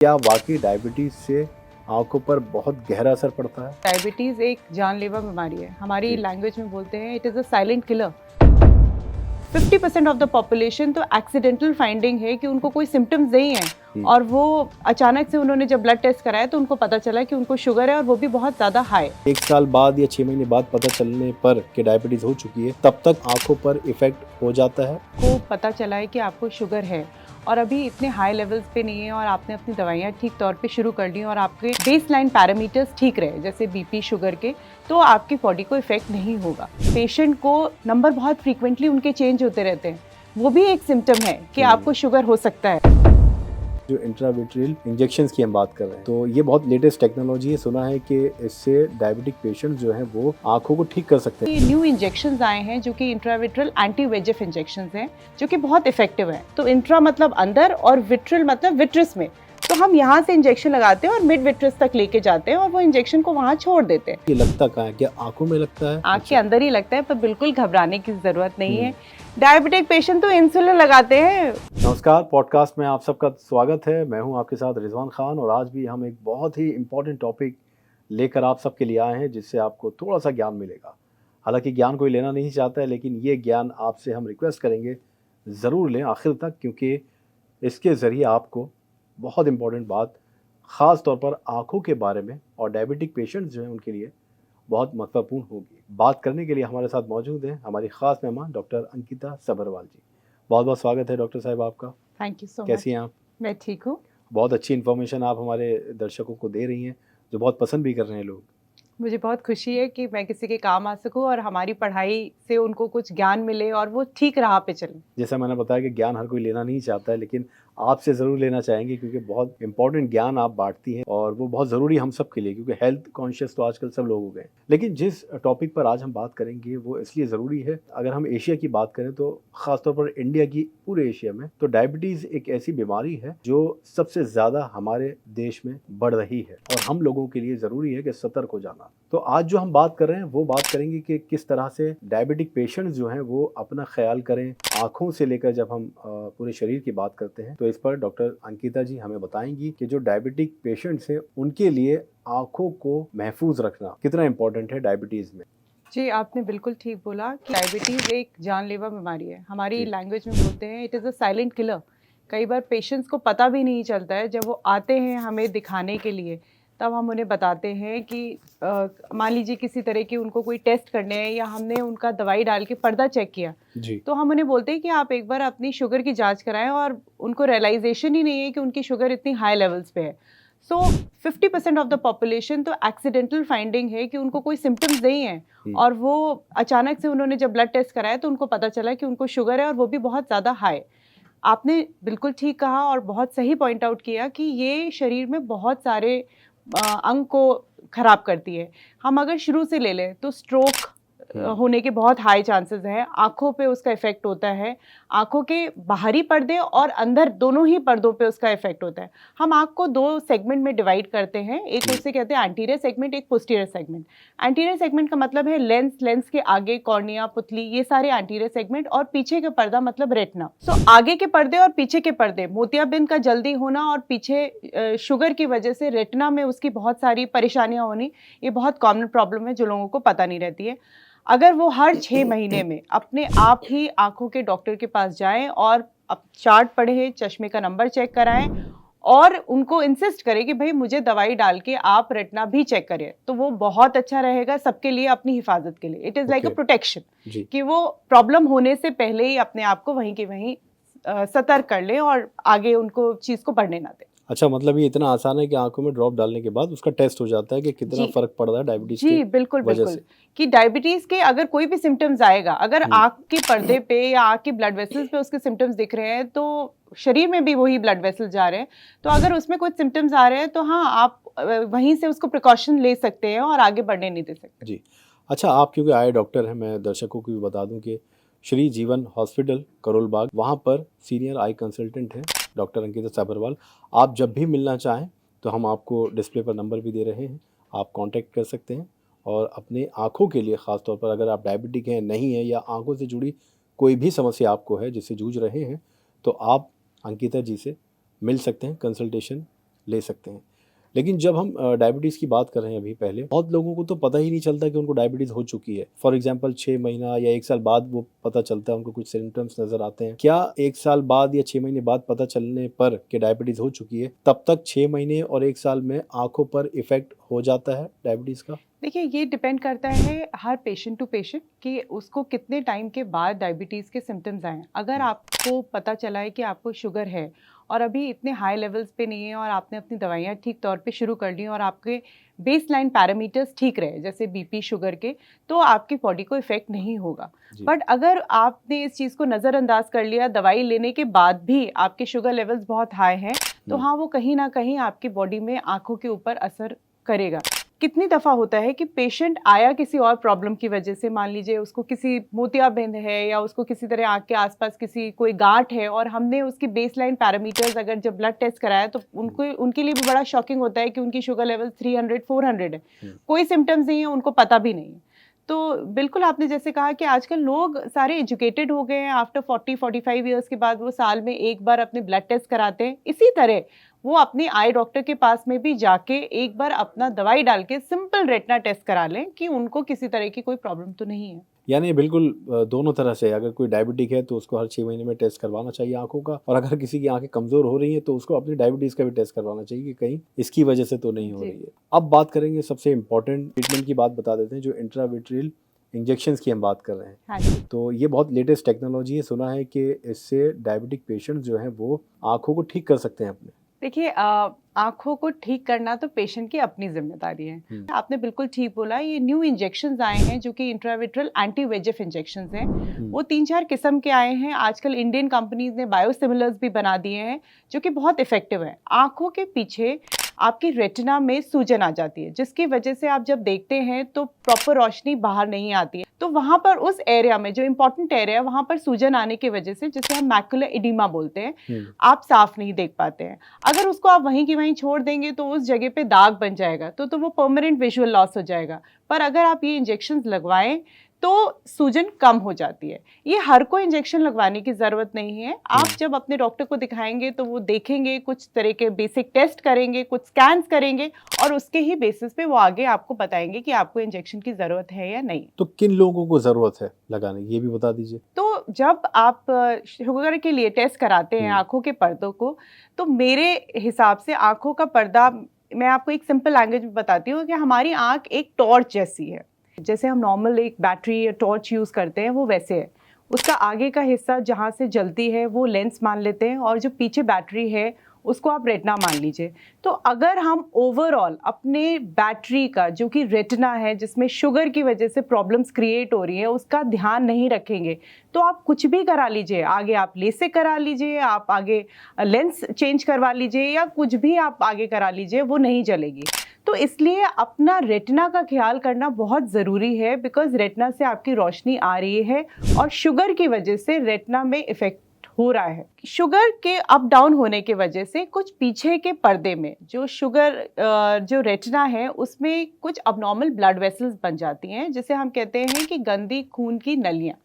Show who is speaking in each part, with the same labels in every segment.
Speaker 1: क्या वाकई डायबिटीज से आंखों पर बहुत गहरा असर पड़ता है?
Speaker 2: डायबिटीज़ एक जानलेवा बीमारी है। हमारी
Speaker 1: जी।
Speaker 2: लैंग्वेज में बोलते हैं it is a silent killer. 50% of the population तो एक्सीडेंटल फाइंडिंग है कि उनको कोई सिम्टम्स नहीं है और वो अचानक से उन्होंने जब ब्लड टेस्ट कराया तो उनको पता चला कि उनको शुगर है और वो भी बहुत ज़्यादा हाई।
Speaker 1: 1 साल बाद या 6 महीने बाद पता चलने पर कि डायबिटीज हो चुकी है, तब तक आंखों पर इफेक्ट हो जाता है।
Speaker 2: को पता चला है कि आपको शुगर है और अभी इतने हाई लेवल्स पे नहीं है और आपने अपनी दवाइयाँ ठीक तौर पे शुरू कर ली और आपके बेसलाइन पैरामीटर्स ठीक रहे जैसे बीपी शुगर के, तो आपकी बॉडी को इफेक्ट नहीं होगा। पेशेंट को नंबर बहुत फ्रीक्वेंटली उनके चेंज होते रहते हैं, वो भी एक सिम्टम है कि आपको शुगर हो सकता है।
Speaker 1: जो इंट्राविट्रियल इंजेक्शंस की हम बात कर रहे हैं, तो ये बहुत लेटेस्ट टेक्नोलॉजी है। सुना है कि इससे डायबिटिक पेशेंट्स जो हैं वो आंखों को ठीक कर सकते हैं।
Speaker 2: ये न्यू इंजेक्शंस आए हैं जो कि इंट्राविट्रल एंटी वेजेफ इंजेक्शंस हैं जो कि बहुत इफेक्टिव हैं। तो इंट्रा मतलब अंदर और विट्रल मतलब विट्रस में। तो हम यहाँ से इंजेक्शन लगाते हैं और मिड विट्रस तक लेके जाते हैं और वो इंजेक्शन को वहाँ छोड़ देते हैं।
Speaker 1: ये लगता कहाँ है? क्या आंखों में लगता है?
Speaker 2: आँख के अंदर ही लगता है, पर बिल्कुल घबराने की जरूरत नहीं है। डायबिटिक पेशेंट तो इंसुलिन लगाते हैं।
Speaker 1: नमस्कार, पॉडकास्ट में आप सबका स्वागत है। मैं हूं आपके साथ रिजवान खान और आज भी हम एक बहुत ही इम्पोर्टेंट टॉपिक लेकर आप सबके लिए आए हैं जिससे आपको थोड़ा सा ज्ञान मिलेगा। हालांकि ज्ञान कोई लेना नहीं चाहता है, लेकिन ये ज्ञान आपसे हम रिक्वेस्ट करेंगे ज़रूर लें आखिर तक, क्योंकि इसके ज़रिए आपको बहुत इम्पोर्टेंट बात ख़ास तौर पर आँखों के बारे में और डायबिटिक पेशेंट्स जो हैं उनके लिए बहुत महत्वपूर्ण होगी। बात करने के लिए हमारे साथ मौजूद हैं हमारी ख़ास मेहमान डॉक्टर अंकिता सभरवाल जी। बहुत बहुत स्वागत है डॉक्टर साहब आपका।
Speaker 2: Thank you so much.
Speaker 1: कैसी हैं आप?
Speaker 2: मैं ठीक हूँ।
Speaker 1: बहुत अच्छी इन्फॉर्मेशन आप हमारे दर्शकों को दे रही हैं, जो बहुत पसंद भी कर रहे हैं लोग।
Speaker 2: मुझे बहुत खुशी है कि मैं किसी के काम आ सकूं और हमारी पढ़ाई से उनको कुछ ज्ञान मिले और वो ठीक राह पे चलें।
Speaker 1: जैसा मैंने बताया कि ज्ञान हर कोई लेना नहीं चाहता है, लेकिन आपसे ज़रूर लेना चाहेंगे क्योंकि बहुत इंपॉर्टेंट ज्ञान आप बांटती हैं और वो बहुत ज़रूरी हम सब के लिए, क्योंकि हेल्थ कॉन्शियस तो आजकल सब लोग हो गए हैं। लेकिन जिस टॉपिक पर आज हम बात करेंगे वो इसलिए ज़रूरी है, अगर हम एशिया की बात करें तो ख़ासतौर पर इंडिया की, पूरे एशिया में तो डायबिटीज़ एक ऐसी बीमारी है जो सबसे ज़्यादा हमारे देश में बढ़ रही है और हम लोगों के लिए ज़रूरी है कि सतर्क हो जाना। तो आज जो हम बात कर रहे हैं वो बात करेंगे कि किस तरह से डायबिटिक पेशेंट्स जो हैं वो अपना ख्याल करें, आँखों से लेकर जब हम पूरे शरीर की बात करते हैं। तो इस पर डॉक्टर अंकिता जी हमें बताएंगी कि जो डायबिटिक पेशेंट्स हैं उनके लिए आँखों को महफूज रखना कितना इम्पोर्टेंट है डायबिटीज़ में।
Speaker 2: जी, आपने बिल्कुल ठीक बोला कि डायबिटीज़ एक जानलेवा बीमारी है। हमारी लैंग्वेज में बोलते हैं it is a silent killer. कई बार पेशेंट्स को पता भी नहीं चलता है, जब वो आते हैं हमें दिखाने के लिए, तब हम उन्हें बताते हैं कि मान लीजिए किसी तरह की उनको कोई टेस्ट करने हैं या हमने उनका दवाई डाल के पर्दा चेक किया, तो हम उन्हें बोलते हैं कि आप एक बार अपनी शुगर की जाँच कराएँ और उनको रियलाइज़ेशन ही नहीं है कि उनकी शुगर इतनी हाई लेवल्स पे है। सो 50% ऑफ द पॉपुलेशन तो एक्सीडेंटल फाइंडिंग है कि उनको कोई सिम्टम्स नहीं है और वो अचानक से उन्होंने जब ब्लड टेस्ट कराया तो उनको पता चला कि उनको शुगर है और वो भी बहुत ज़्यादा हाई। आपने बिल्कुल ठीक कहा और बहुत सही पॉइंट आउट किया कि ये शरीर में बहुत सारे अंग को खराब करती है। हम अगर शुरू से ले लें तो स्ट्रोक होने के बहुत हाई चांसेस हैं। आँखों पे उसका इफ़ेक्ट होता है, आँखों के बाहरी पर्दे और अंदर दोनों ही पर्दों पे उसका इफ़ेक्ट होता है। हम आँख को 2 सेगमेंट में डिवाइड करते हैं, एक उसे कहते हैं एंटीरियर सेगमेंट, एक पोस्टीरियर सेगमेंट। एंटीरियर सेगमेंट का मतलब है लेंस, लेंस के आगे कॉर्निया, पुतली, ये सारे एंटीरियर सेगमेंट और पीछे का पर्दा मतलब रेटिना। सो आगे के पर्दे और पीछे के पर्दे, मोतियाबिंद का जल्दी होना और पीछे शुगर की वजह से रेटिना में उसकी बहुत सारी परेशानियाँ होनी, ये बहुत कॉमन प्रॉब्लम है जो लोगों को पता नहीं रहती है। अगर वो हर 6 महीने में अपने आप ही आँखों के डॉक्टर के पास जाएँ और अब चार्ट पढ़ें, चश्मे का नंबर चेक कराएँ और उनको इंसिस्ट करें कि भई मुझे दवाई डाल के आप रेटिना भी चेक करें, तो वो बहुत अच्छा रहेगा सबके लिए, अपनी हिफाजत के लिए। It is like a protection कि वो प्रॉब्लम होने से पहले ही अपने आप को वहीं के वहीं सतर्क कर लें और आगे उनको चीज़ को बढ़ने ना दें।
Speaker 1: अच्छा, मतलब ये इतना आसान है कि आंखों में ड्रॉप डालने के बाद उसका टेस्ट हो जाता है कि कितना फर्क पड़ रहा है डायबिटीज
Speaker 2: जी,
Speaker 1: की
Speaker 2: बिल्कुल,
Speaker 1: वजह
Speaker 2: बिल्कुल।
Speaker 1: से।
Speaker 2: कि डायबिटीज़ के अगर कोई भी सिम्पटम्स आएगा, अगर आँख के पर्दे पे या आँख के ब्लड वेसल्स पे उसके सिम्पटम्स दिख रहे हैं, तो शरीर में भी वही ब्लड वेसल्स जा रहे हैं। तो अगर उसमें कुछ सिम्पटम्स आ रहे हैं, तो हाँ, आप वहीं से उसको प्रिकॉशन ले सकते हैं और आगे बढ़ने नहीं दे सकते।
Speaker 1: जी। अच्छा, आप क्योंकि आए डॉक्टर हैं, मैं दर्शकों को भी बता दूं कि श्री जीवन हॉस्पिटल करोल बाग, वहाँ पर सीनियर आई कंसल्टेंट हैं डॉक्टर अंकिता सभरवाल। आप जब भी मिलना चाहें तो हम आपको डिस्प्ले पर नंबर भी दे रहे हैं, आप कांटेक्ट कर सकते हैं। और अपने आँखों के लिए ख़ास तौर पर अगर आप डायबिटिक हैं, नहीं हैं, या आँखों से जुड़ी कोई भी समस्या आपको है जिससे जूझ रहे हैं, तो आप अंकिता जी से मिल सकते हैं, कंसल्टेशन ले सकते हैं। लेकिन जब हम डायबिटीज़ की बात कर रहे हैं अभी पहले, बहुत लोगों को तो पता ही नहीं चलता कि उनको डायबिटीज़ हो चुकी है। फॉर एग्जांपल 6 महीना या 1 साल बाद वो पता चलता है, उनको कुछ सिम्पटम्स नज़र आते हैं। क्या 1 साल बाद या 6 महीने बाद पता चलने पर कि डायबिटीज़ हो चुकी है, तब तक 6 महीने और 1 साल में आँखों पर इफ़ेक्ट हो जाता है डायबिटीज़ का?
Speaker 2: देखिए, ये डिपेंड करता है हर पेशेंट टू पेशेंट कि उसको कितने टाइम के बाद डायबिटीज़ के सिम्टम्स आए हैं। अगर आपको पता चला है कि आपको शुगर है और अभी इतने हाई लेवल्स पे नहीं है और आपने अपनी दवाइयाँ ठीक तौर पे शुरू कर ली और आपके बेसलाइन पैरामीटर्स ठीक रहे, जैसे बीपी, शुगर के, तो आपकी बॉडी को इफ़ेक्ट नहीं होगा।
Speaker 1: जी।
Speaker 2: बट अगर आपने इस चीज़ को नज़रअंदाज कर लिया, दवाई लेने के बाद भी आपके शुगर लेवल्स बहुत हाई हैं, तो हाँ, वो कहीं ना कहीं आपकी बॉडी में आँखों के ऊपर असर करेगा। कितनी दफ़ा होता है कि पेशेंट आया किसी और प्रॉब्लम की वजह से, मान लीजिए उसको किसी मोतियाबिंद है या उसको किसी तरह आँख के आसपास किसी कोई गांठ है, और हमने उसकी बेसलाइन पैरामीटर्स अगर जब ब्लड टेस्ट कराया तो उनको उनके लिए भी बड़ा शॉकिंग होता है कि उनकी शुगर लेवल 300-400 है, कोई सिम्टम्स नहीं है, उनको पता भी नहीं है। तो बिल्कुल आपने जैसे कहा कि आजकल लोग सारे एजुकेटेड हो गए हैं, आफ्टर 40-45 ईयर्स के बाद वो साल में एक बार अपने ब्लड टेस्ट कराते हैं। इसी तरह वो अपनी आई डॉक्टर के पास में भी जाके एक बार अपना दवाई डाल के सिंपल रेटिना टेस्ट करा लें कि उनको किसी तरह की कोई प्रॉब्लम तो नहीं है।
Speaker 1: यानी बिल्कुल दोनों तरह से, अगर कोई डायबिटिक है तो उसको हर 6 महीने में टेस्ट करवाना चाहिए आँखों का, और अगर किसी की आँखें कमज़ोर हो रही हैं तो उसको अपनी डायबिटीज़ का भी टेस्ट करवाना चाहिए कि कहीं इसकी वजह से तो नहीं हो रही है। अब बात करेंगे सबसे इम्पॉर्टेंट ट्रीटमेंट की, बात बता देते हैं, जो इंट्राविट्रियल इंजेक्शंस की हम बात कर रहे हैं।
Speaker 2: हाँ जी।
Speaker 1: तो ये बहुत लेटेस्ट टेक्नोलॉजी है, सुना है कि इससे डायबिटिक पेशेंट्स जो हैं वो आँखों को ठीक कर सकते हैं अपने।
Speaker 2: देखिए, आँखों को ठीक करना तो पेशेंट की अपनी जिम्मेदारी है। आपने बिल्कुल ठीक बोला, ये न्यू इंजेक्शंस आए हैं जो कि इंट्राविट्रल एंटी वेजेफ इंजेक्शंस हैं। वो 3-4 किस्म के आए हैं। आजकल इंडियन कंपनीज ने बायोसिमिलर्स भी बना दिए हैं जो कि बहुत इफेक्टिव है। आँखों के पीछे आपकी रेटिना में सूजन आ जाती है, जिसकी वजह से आप जब देखते हैं तो प्रॉपर रोशनी बाहर नहीं आती है। तो वहाँ पर उस एरिया में जो इम्पोर्टेंट एरिया है, वहाँ पर सूजन आने की वजह से, जिसे हम मैकुलर एडिमा बोलते हैं, आप साफ नहीं देख पाते हैं। अगर उसको आप वहीं की वहीं छोड़ देंगे तो उस जगह पे दाग बन जाएगा, तो वो परमानेंट विजुअल लॉस हो जाएगा। पर अगर आप ये इंजेक्शंस लगवाएं तो सूजन कम हो जाती है। ये हर कोई इंजेक्शन लगवाने की ज़रूरत नहीं है। आप जब अपने डॉक्टर को दिखाएंगे तो वो देखेंगे, कुछ तरह के बेसिक टेस्ट करेंगे, कुछ स्कैन्स करेंगे, और उसके ही बेसिस पे वो आगे आपको बताएंगे कि आपको इंजेक्शन की ज़रूरत है या नहीं।
Speaker 1: तो किन लोगों को ज़रूरत है लगाने की, ये भी बता दीजिए।
Speaker 2: तो जब आप शुगर के लिए टेस्ट कराते हैं आँखों के पर्दों को, तो मेरे हिसाब से आँखों का पर्दा, मैं आपको एक सिंपल लैंग्वेज में बताती हूँ कि हमारी आँख एक टॉर्च जैसी है। जैसे हम नॉर्मल एक बैटरी या टॉर्च यूज़ करते हैं, वो वैसे है। उसका आगे का हिस्सा जहाँ से जलती है वो लेंस मान लेते हैं, और जो पीछे बैटरी है उसको आप रेटिना मान लीजिए। तो अगर हम ओवरऑल अपने बैटरी का, जो कि रेटिना है, जिसमें शुगर की वजह से प्रॉब्लम्स क्रिएट हो रही है, उसका ध्यान नहीं रखेंगे, तो आप कुछ भी करा लीजिए, आगे आप लेसिक करा लीजिए, आप आगे लेंस चेंज करवा लीजिए, या कुछ भी आप आगे करा लीजिए, वो नहीं चलेगी। तो इसलिए अपना रेटिना का ख्याल करना बहुत ज़रूरी है, बिकॉज रेटिना से आपकी रोशनी आ रही है और शुगर की वजह से रेटिना में इफेक्ट हो रहा है। शुगर के अप डाउन होने की वजह से कुछ पीछे के पर्दे में जो शुगर, जो रेटिना है, उसमें कुछ अबनॉर्मल ब्लड वेसल्स बन जाती हैं, जिसे हम कहते हैं कि गंदी खून की नलियाँ।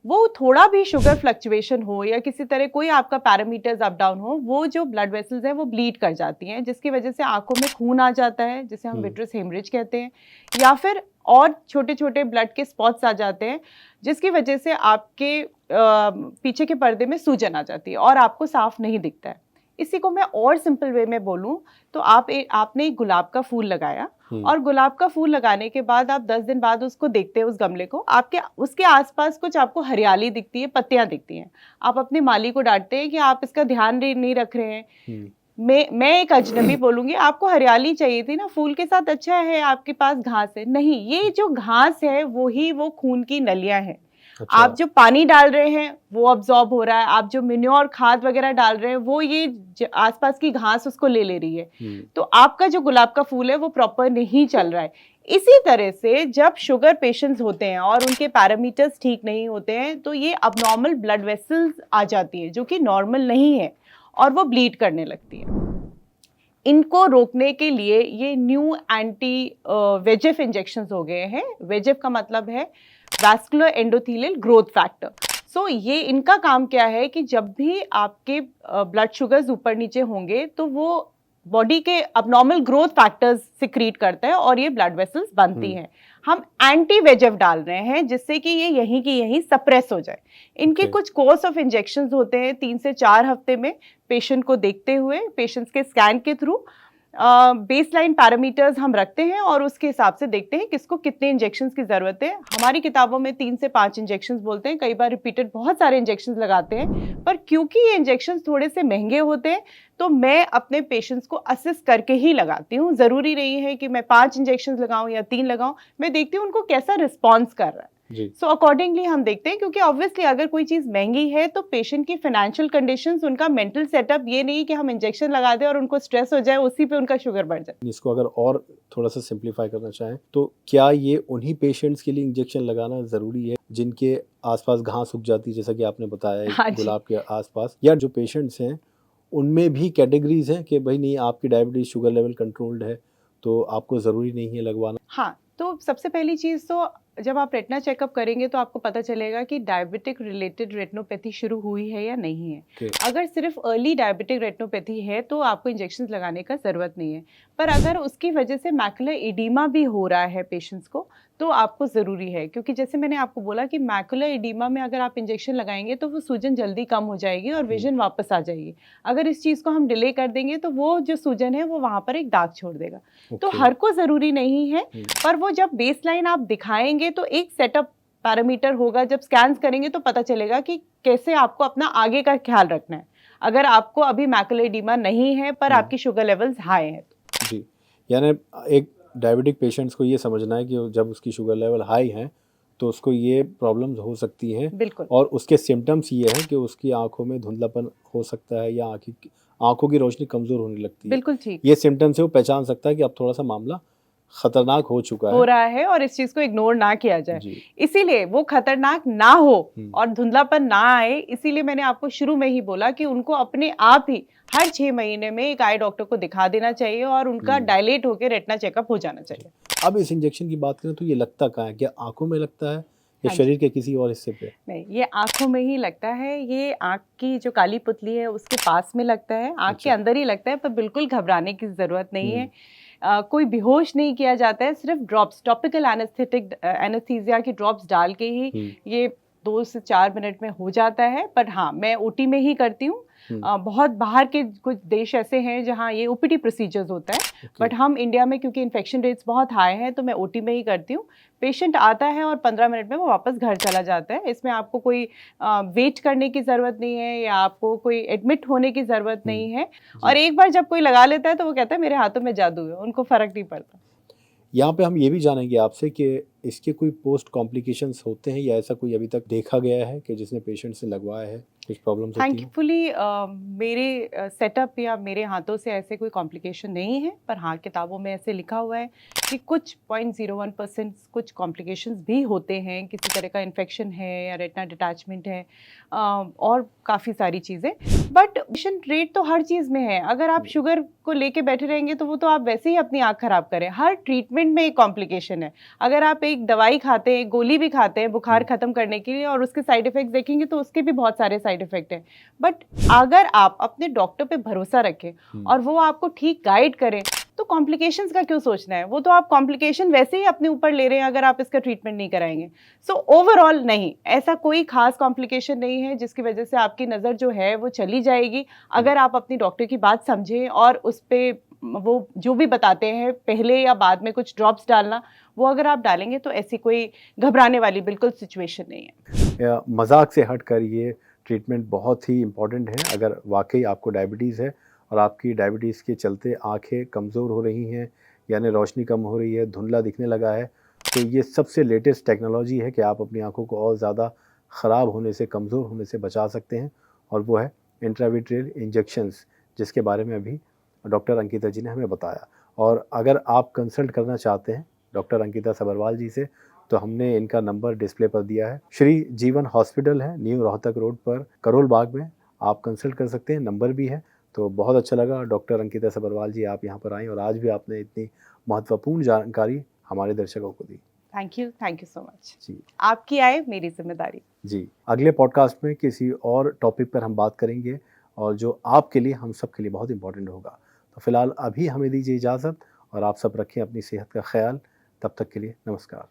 Speaker 2: वो थोड़ा भी शुगर फ्लक्चुएशन हो या किसी तरह कोई आपका पैरामीटर्स अप डाउन हो, वो जो ब्लड वेसल्स हैं वो ब्लीड कर जाती हैं, जिसकी वजह से आंखों में खून आ जाता है, जिसे हम विट्रस हेमरेज कहते हैं, या फिर और छोटे छोटे ब्लड के स्पॉट्स आ जाते हैं, जिसकी वजह से आपके पीछे के पर्दे में सूजन आ जाती है और आपको साफ नहीं दिखता है। इसी को मैं और सिंपल वे में बोलूं तो आपने एक गुलाब का फूल लगाया, और गुलाब का फूल लगाने के बाद आप 10 दिन बाद उसको देखते हैं, उस गमले को, आपके उसके आसपास कुछ आपको हरियाली दिखती है, पत्तियां दिखती हैं। आप अपने माली को डांटते हैं कि आप इसका ध्यान नहीं रख रहे हैं। मैं एक अजनबी बोलूंगी, आपको हरियाली चाहिए थी ना, फूल के साथ अच्छा है आपके पास घास है। नहीं, ये जो घास है वो खून की नलियां हैं। अच्छा। आप जो पानी डाल रहे हैं वो अब्जॉर्ब हो रहा है, आप जो मिन्योर खाद वगैरह डाल रहे हैं वो ये आसपास की घास उसको ले रही है। तो आपका जो गुलाब का फूल है वो प्रॉपर नहीं चल रहा है। इसी तरह से जब शुगर पेशेंट्स होते हैं और उनके पैरामीटर्स ठीक नहीं होते हैं, तो ये अबनॉर्मल ब्लड वेसल्स आ जाती है जो कि नॉर्मल नहीं है, और वो ब्लीड करने लगती है। इनको रोकने के लिए ये न्यू एंटी वेजेफ इंजेक्शंस हो गए हैं। वेजेफ का मतलब है वैस्कुलर एंडोथेलियल ग्रोथ फैक्टर। सो ये इनका काम क्या है कि जब भी आपके ब्लड शुगर्स ऊपर नीचे होंगे तो वो बॉडी के अबनॉर्मल ग्रोथ फैक्टर्स सिक्रीट करता है और ये ब्लड वेसल्स बनती हैं। हम एंटी वेजेफ डाल रहे हैं जिससे कि ये यहीं की यहीं सप्रेस हो जाए। इनके कुछ कोर्स ऑफ इंजेक्शंस होते हैं 3 से 4 हफ्ते में, पेशेंट को देखते हुए, पेशेंट्स के स्कैन के थ्रू बेसलाइन पैरामीटर्स हम रखते हैं और उसके हिसाब से देखते हैं किसको कितने इंजेक्शंस की ज़रूरत है। हमारी किताबों में 3 से 5 इंजेक्शंस बोलते हैं, कई बार रिपीटेड बहुत सारे इंजेक्शंस लगाते हैं, पर क्योंकि ये इंजेक्शंस थोड़े से महंगे होते हैं तो मैं अपने पेशेंट्स को असिस करके ही लगाती हूँ। ज़रूरी नहीं है कि मैं 5 इंजेक्शंस लगाऊं या 3 लगाऊं, मैं देखती हूँ उनको कैसा रिस्पॉन्स कर रहा है। सो अकॉर्डिंगली हम देखते हैं, क्योंकि ऑब्वियसली अगर कोई चीज़ महंगी है तो पेशेंट की फाइनेंशियल कंडीशंस, उनका मेंटल सेटअप ये नहीं कि हम इंजेक्शन लगा दें और उनको स्ट्रेस हो जाए, उसी पे उनका शुगर बढ़ जाए।
Speaker 1: इसको अगर और थोड़ा सा सिंप्लीफाई करना चाहें तो क्या ये उन्हीं पेशेंट्स के लिए इंजेक्शन लगाना ज़रूरी है जिनके आसपास घास उग जाती है, जैसा कि आपने बताया
Speaker 2: हाँ जी।
Speaker 1: गुलाब के आसपास, या जो पेशेंट्स हैं उनमें भी कैटेगरीज हैं कि भाई नहीं आपकी डायबिटीज़ शुगर लेवल कंट्रोल्ड है तो आपको ज़रूरी नहीं है लगवाना?
Speaker 2: हाँ, तो सबसे पहली चीज़ तो जब आप रेटिना चेकअप करेंगे तो आपको पता चलेगा कि डायबिटिक रिलेटेड रेटिनोपैथी शुरू हुई है या नहीं है। अगर सिर्फ अर्ली डायबिटिक रेटिनोपैथी है तो आपको इंजेक्शन लगाने का ज़रूरत नहीं है, पर अगर उसकी वजह से मैकुलर एडीमा भी हो रहा है पेशेंट्स को तो आपको ज़रूरी है, क्योंकि जैसे मैंने आपको बोला कि मैकुलर एडीमा में अगर आप इंजेक्शन लगाएंगे तो वो सूजन जल्दी कम हो जाएगी और विजन वापस आ जाएगी। अगर इस चीज़ को हम डिले कर देंगे तो वो जो सूजन है वो वहाँ पर एक दाग छोड़ देगा। तो हर को ज़रूरी नहीं है, पर वो जब बेसलाइन आप दिखाएंगे तो एक सेटअप पैरामीटर होगा, जब स्कैन्स करेंगे तो पता चलेगा कि कैसे आपको अपना आगे का ख्याल रखना है। अगर आपको अभी मैकुलर एडीमा नहीं है पर आपकी शुगर लेवल्स हाई हैं तो।
Speaker 1: जी, यानी एक डायबिटिक पेशेंट्स को ये समझना है कि जब उसकी शुगर लेवल हाई है तो उसको ये प्रॉब्लम्स हो सकती हैं।
Speaker 2: बिल्कुल।
Speaker 1: और उसके सिम्टम्स ये है कि उसकी आंखों में धुंधलापन हो सकता है या आंखों की रोशनी कमज़ोर होने लगती है।
Speaker 2: बिल्कुल ठीक।
Speaker 1: ये सिम्टम्स से वो पहचान सकता है कि अब थोड़ा सा मामला खतरनाक हो चुका है,
Speaker 2: हो रहा है, और इस चीज़ को इग्नोर ना किया जाए। इसीलिए वो खतरनाक ना हो और धुंधलापन ना आए, इसीलिए मैंने आपको शुरू में ही बोला कि उनको अपने आप ही हर 6 महीने में एक आई डॉक्टर को दिखा देना चाहिए और उनका डायलेट होकर रेटिना चेकअप हो जाना चाहिए।
Speaker 1: अब इस इंजेक्शन की बात करें तो ये लगता कहाँ है? क्या आंखों में लगता है या
Speaker 2: हाँ
Speaker 1: शरीर के किसी और हिस्से पे?
Speaker 2: नहीं, ये आंखों में ही लगता है। ये आंख की जो काली पुतली है उसके पास में लगता है, आंख के अंदर ही लगता है, पर बिल्कुल घबराने की ज़रूरत नहीं है। कोई बेहोश नहीं किया जाता है, सिर्फ ड्रॉप्स, टॉपिकल एनेस्थेटिक एनेस्थीसिया की ड्रॉप्स डाल के ही ये 2 से 4 मिनट में हो जाता है। पर हाँ, मैं ओटी में ही करती हूँ। बहुत बाहर के कुछ देश ऐसे हैं जहाँ ये ओपीडी प्रोसीजर्स होता है, बट हम इंडिया में क्योंकि इन्फेक्शन रेट्स बहुत हाई हैं तो मैं ओटी में ही करती हूँ। पेशेंट आता है और 15 मिनट में वो वापस घर चला जाता है। इसमें आपको कोई वेट करने की ज़रूरत नहीं है या आपको कोई एडमिट होने की ज़रूरत नहीं है। और एक बार जब कोई लगा लेता है तो वो कहता है मेरे हाथों में जादू है, उनको फ़र्क नहीं पड़ता।
Speaker 1: यहाँ पे हम ये भी जानेंगे आपसे कि इसके कोई पोस्ट कॉम्प्लिकेशंस होते हैं या ऐसा कोई अभी तक देखा गया है कि जिसने पेशेंट से लगवाया है, कुछ प्रॉब्लम्स होती हैं?
Speaker 2: थैंकफुली मेरे सेटअप या मेरे हाथों से ऐसे कोई कॉम्प्लिकेशन नहीं है, पर हाँ किताबों में ऐसे लिखा हुआ है कि कुछ 0.01% कुछ कॉम्प्लिकेशंस भी होते हैं, किसी तरह का इन्फेक्शन है या रेटिना डिटैचमेंट है और काफ़ी सारी चीज़ें। बट पेशेंट रेट तो हर चीज़ में है। अगर आप शुगर को लेके बैठे रहेंगे तो वो तो आप वैसे ही अपनी आँख खराब करें। हर ट्रीटमेंट में एक कॉम्प्लिकेशन है। अगर आप एक दवाई खाते हैं, गोली भी खाते हैं बुखार खत्म करने के लिए और उसके साइड इफ़ेक्ट्स देखेंगे तो उसके भी बहुत सारे साइड इफ़ेक्ट हैं। बट अगर आप अपने डॉक्टर पे भरोसा रखें और वो आपको ठीक गाइड करें तो कॉम्प्लिकेशंस का क्यों सोचना है? वो तो आप कॉम्प्लिकेशन वैसे ही अपने ऊपर ले रहे हैं अगर आप इसका ट्रीटमेंट नहीं कराएंगे। सो ओवरऑल नहीं, ऐसा कोई खास कॉम्प्लिकेशन नहीं है जिसकी वजह से आपकी नज़र जो है वो चली जाएगी। अगर आप अपनी डॉक्टर की बात समझें और उस पर वो जो भी बताते हैं पहले या बाद में कुछ ड्रॉप्स डालना, वो अगर आप डालेंगे तो ऐसी कोई घबराने वाली बिल्कुल सिचुएशन नहीं है।
Speaker 1: मजाक से हटकर ये ट्रीटमेंट बहुत ही इम्पॉर्टेंट है। अगर वाकई आपको डायबिटीज़ है और आपकी डायबिटीज़ के चलते आंखें कमज़ोर हो रही हैं, यानी रोशनी कम हो रही है, धुंधला दिखने लगा है, तो ये सबसे लेटेस्ट टेक्नोलॉजी है कि आप अपनी आंखों को और ज़्यादा ख़राब होने से, कमज़ोर होने से बचा सकते हैं, और वो है इंट्राविट्रियल इंजेक्शंस, जिसके बारे में अभी डॉक्टर अंकिता जी ने हमें बताया। और अगर आप कंसल्ट करना चाहते हैं डॉक्टर अंकिता सब्रवाल जी से तो हमने इनका नंबर डिस्प्ले पर दिया है। श्री जीवन हॉस्पिटल है, न्यू रोहतक रोड पर, करोल बाग में। आप कंसल्ट कर सकते हैं, नंबर भी है। तो बहुत अच्छा लगा डॉक्टर अंकिता सब्रवाल जी आप यहाँ पर आए और आज भी आपने इतनी महत्वपूर्ण जानकारी हमारे दर्शकों को दी।
Speaker 2: थैंक यू सो मच
Speaker 1: जी,
Speaker 2: आपकी आए मेरी जिम्मेदारी।
Speaker 1: जी, अगले पॉडकास्ट में किसी और टॉपिक पर हम बात करेंगे और जो आपके लिए, हम सब के लिए बहुत इंपॉर्टेंट होगा। तो फिलहाल अभी हमें दीजिए इजाज़त और आप सब रखें अपनी सेहत का ख्याल। तब तक के लिए नमस्कार।